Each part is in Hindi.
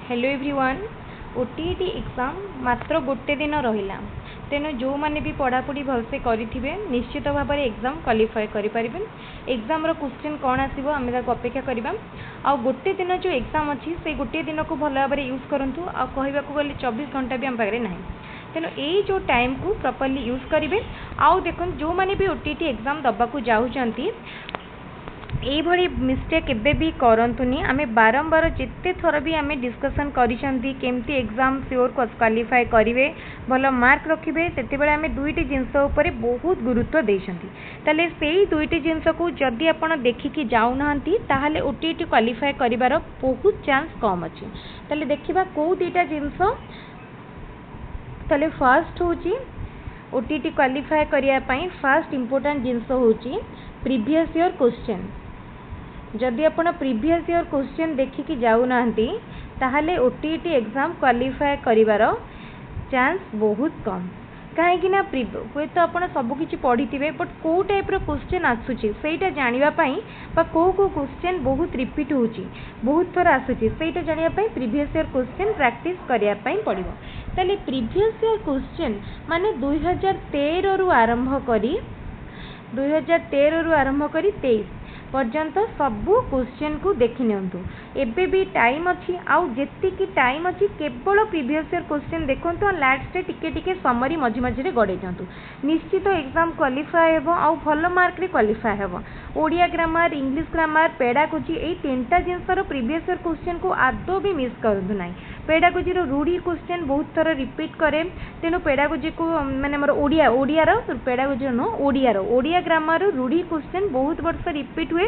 Hello everyone. ओटीईटी एग्जाम मात्र गोटे दिन रहिला, तेणु जो मैंने भी पढ़ापढ़ी भलसे करेंगे निश्चित भाव में एग्जाम क्वालिफाई करें। एग्जाम क्वेश्चन कौन आसो आम अपेक्षा करवा। आ गोटे दिन जो एग्जाम अच्छी से गोटे दिन को भल भाव में यूज करूँ। कहवाक गले 24 घंटा भी आम पाखे ना, तेणु यही जो टाइम को प्रॉपर्ली यूज करेंगे। आउ देखो जो मैंने भी ओटीईटी एग्जाम दबाक जाऊँगी यही मिस्टेक केबे भी करंतुनी। आमे बारंबार जिते थर भी आमे डिस्कशन करिसेंती केमती एग्जाम श्योर क्वालिफाई करेंगे भल मार्क रखिए से आमे दुईटी जिनस उपरे बहुत गुरुत्व देइछंती। ताले सेही दुईटी जिनस को जदि आपण देखिकी जाउनांती ताहाले ओटीईटी क्वालिफाई करिवार बहुत चांस कम अछि। ताले देखिबा को दुईटा जिनस। ताले फर्स्ट होची ओटीईटी क्वालिफाई करिया पई फर्स्ट इंपोर्टेंट जिनस होची प्रीवियस ईयर क्वेश्चन। जदि आपण प्रीवियस ईयर क्वेश्चन देखिकी जाऊना ताहले ओटीईटी एग्जाम क्वालिफाई करिवार चांस बहुत कम। कहीं हे तो आप सबकि पढ़ी थे बट कौ टाइप क्वेश्चन आसूची सेटा जानापी कौ क्वेश्चन बहुत रिपीट होची बहुत थर आसूची सेटा जानापी प्रीवियस ईयर क्वेश्चन प्रैक्टिस करने पड़ो। ताले प्रीवियस ईयर क्वेश्चन माने 2013 रु आरंभ करी 23 पर्यंत सबू क्वेश्चन को देखि नियंतु। एबे भी टाइम अच्छी आउ जेतिकी टाइम अच्छी केवल प्रीवियस ईयर क्वेश्चन देखंतु। लास्ट टिके टिके समरी मझी मझी गड़े जातु। निश्चित एग्जाम क्वालिफाई हेबो आउ भल मार्क रे क्वालिफाई हेबो। Odia grammar English grammar pedagogy यही तीनटा जिनसर प्रीवियस ईयर क्वेश्चन को आदौ भी मिस करंतु नाही। पेडागोजी रूढ़ी क्वेश्चन बहुत थर रिपीट करे, तेणु पेडागोजी को माने मोर ओडिया पेडागोजी नो ओडिया ग्रामर रूढ़ी क्वेश्चन बहुत वर्ष रिपीट हुए,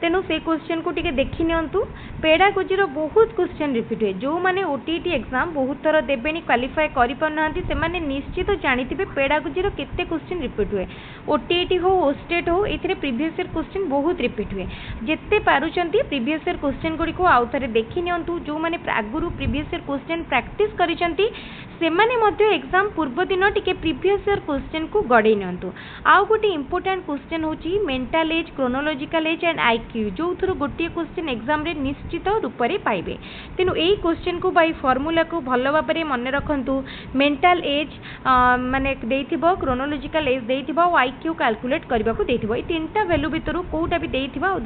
तेणु से क्वेश्चन को टिके देखि नियंतु। पेडागोजी बहुत क्वेश्चन रिपीट हुए। जो माने ओटीईटी एग्जाम बहुत थर देबेनी क्वालिफाई करि पारनांती से माने निश्चित जानिथिबे पेडागोजी केते क्वेश्चन रिपीट हुए। ओटीईटी हो ओस्टेट हो एथिरे प्रीवियस ईयर क्वेश्चन बहुत रिपीट हुए। जेते पारुचंती प्रीवियस ईयर क्वेश्चन गुडी को आउ थरे देखि नियंतु। जो माने आगुरु प्रीवियस ईयर क्वेश्चन प्रैक्टिस करिसंती सेमाने मध्य एग्जाम पूर्व दिन टिके प्रीवियस ईयर क्वेश्चन को गड़े नियंतु। आउ गोटे इंपोर्टेंट क्वेश्चन होची mental as chronological age and IQ, जो थरो गोटे क्वेश्चन एग्जाम रे निश्चित रूप से पाइबे। तेणु यही क्वेश्चन को बाई फॉर्मूला को भल भाव में मन रखंतु। मेंटल एज माने देइथिबो, क्रोनोलॉजिकल एज देइथिबो, आईक्यू कैलकुलेट करबा को देइथिबो। ए तीनटा वैल्यू भितर कोउटा भी देइथिबो आ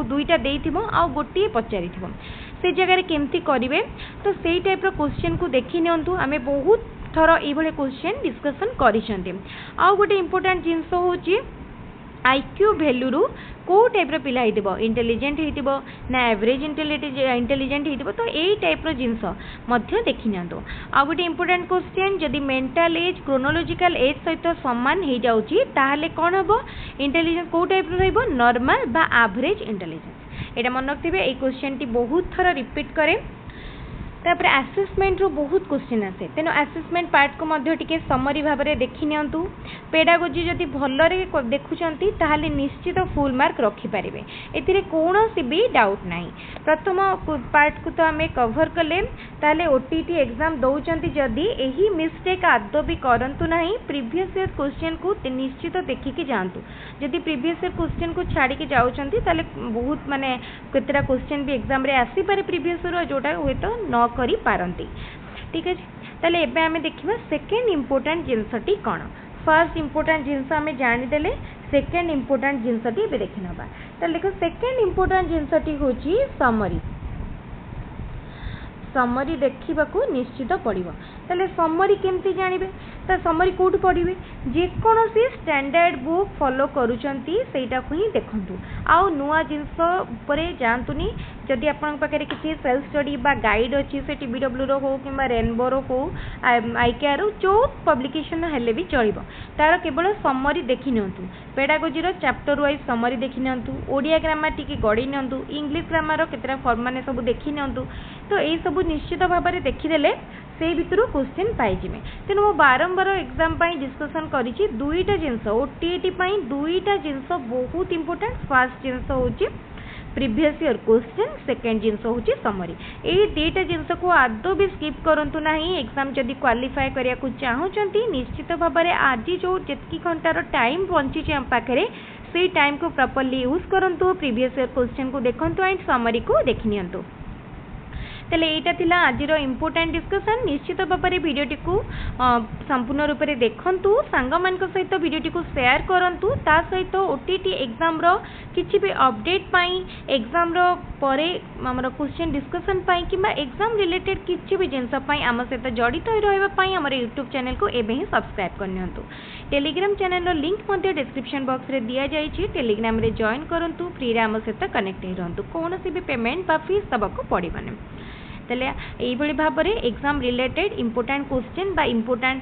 दुईटा देइथिबो आ गोटे पचारिथिबो। से जगह केमती करेंगे तो सही टाइप क्वेश्चन को देखि नियंतु। आमे बहुत थर ये क्वेश्चन डिस्कशन करिसेंती। आउ गोटे इंपोर्टेंट जिनस होची आईक्यू वैल्यू रु को टाइप पिला होइतिबो, इंटेलिजेंट होइतिबो ना एवरेज इंटेलिजेंट होइतिबो, तो यही टाइप जिनस मध्य देखि नियंतु। आ गोटे इंपोर्टेंट क्वेश्चन जदि मेंटल एज क्रोनोलॉजिकल एज सहित समान हो जाउची ताहले कोन हबो इंटेलिजेंस को टाइप रहइबो नॉर्मल बा एवरेज इंटेलिजेंस। एटा मन रखिबे। ए क्वेश्चन टी बहुत थर रिपीट करे। तापर असेसमेंट रो बहुत क्वेश्चन आसे, तेनो असेसमेंट पार्ट को मध्य टिके समरी भाव में देखि नियंतु। पेडागोजी जदि भलरे देखुचंती ताहाले निश्चित फुल मार्क रखि पारिबे। एथिरे कोनोसी भी डाउट नाही। प्रथम पार्ट को तो आमे कवर कले। ताहाले ओटीईटी एग्जाम दउचंती जदि एही मिस्टेक आदौ भी करंतु नाही। प्रीवियस ईयर क्वेश्चन को निश्चित देखिकी जानतु। जदि प्रीवियस ईयर क्वेश्चन को छाड़ी के जाउचंती ताहाले बहुत माने केतेटा क्वेश्चन भी एग्जाम रे आसी पारे प्रीवियस ईयर जोटा होय तो न करी पारंती। ठीक है, ताले एबे आमे देखिबा सेकेंड इंपोर्टेंट जिनसटी कोन। फर्स्ट इंपोर्टेंट जिनस आमे जानि देले, सेकेंड इंपोर्टेंट जिनसटी एबे देखि नबा। ताले देखो सेकेंड इंपोर्टेंट जिनसटी होची समरी। समरी देखा निश्चित पड़ो। ताले समरी केमती जानिबे तो समरी कोठु पढ़िबे जेकोसी स्टैंडर्ड बुक फॉलो करूचंती सेटा को ही देखंतु। आउ नुआ जिनस उपरे जानतुनी। जदि आपन पाखरे किछि सेल्फ स्टडी बा गाइड अछि से टीबीडब्ल्यू रो हो किबा रेनबो रो हो आईकेआर रो जो पब्लिकेशन हेले भी चलिबो तार केवल समरी देखि नियंतु। पेडागोजी रो चैप्टर वाइज समरी देखि नियंतु। ओडिया ग्रामर टिके गड़ी नियंतु। इंग्लिश ग्रामर रो केतरा फॉर्म माने सब देखि नियंतु। तो एई सब निश्चित भाव में देखिदेले से भितर क्वेश्चन पाइजिमे। तेणु मो बारंबार एग्जाम डिस्कसन करिछि दुईटा जिनस ओटीईटी दुईटा जिनस बहुत इंपोर्टेंट। फर्स्ट जिनस होची प्रीवियस ईयर क्वेश्चन, सेकेंड जिनस होची समरी। एई दुईटा जिनस को आदौ भी स्किप करंतु नाही। एग्जाम जदि क्वालिफाई करिया को चाहूचंती निश्चित भाव में आज जो जेतकी घंटार टाइम बंची हम पाखरे से टाइम को प्रॉपर्ली यूज करंतु। प्रीवियस ईयर क्वेश्चन को देखंतु एंड समरी को देखि नियंतु। तेल यहाँ थिला आजिर इम्पोर्टाट डिस्कसन निश्चित भाव में भिडटी को संपूर्ण रूप से देखु सांग मान सहित भिडटी को शेयर करूँ ता सहित ओटीटी एग्जाम किसी भी अपडेट एग्जाम आमर क्वेश्चन डिस्कसन कि एग्जाम रिलेटेड किसी भी जिनपाई आम सहित जड़ित रही आम यूट्यूब चैनल को एवं ही सब्सक्राइब करनी। Telegram channel link description box रे दिया जाइए टेलीग्राम रे जॉइन करूँ फ्री रे आम सहित कनेक्ट रहतु कौन भी पेमेंट बा फीस दबाक पड़ानी। तेल यही भाव में एग्जाम रिलेटेड इम्पोर्टाट क्वेश्चन बा इम्पोर्टाट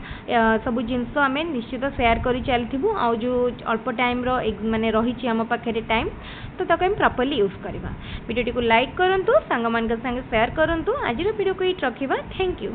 सब जिनस आम निश्चित शेयर कर चलू आ जो अल्प टाइम माने रही आम पाखे टाइम तो ताको प्रॉपर्ली यूज करवा। वीडियो को लाइक करूँ सांग मान संगे शेयर करूँ आज वीडियो को ये रखा। Thank you.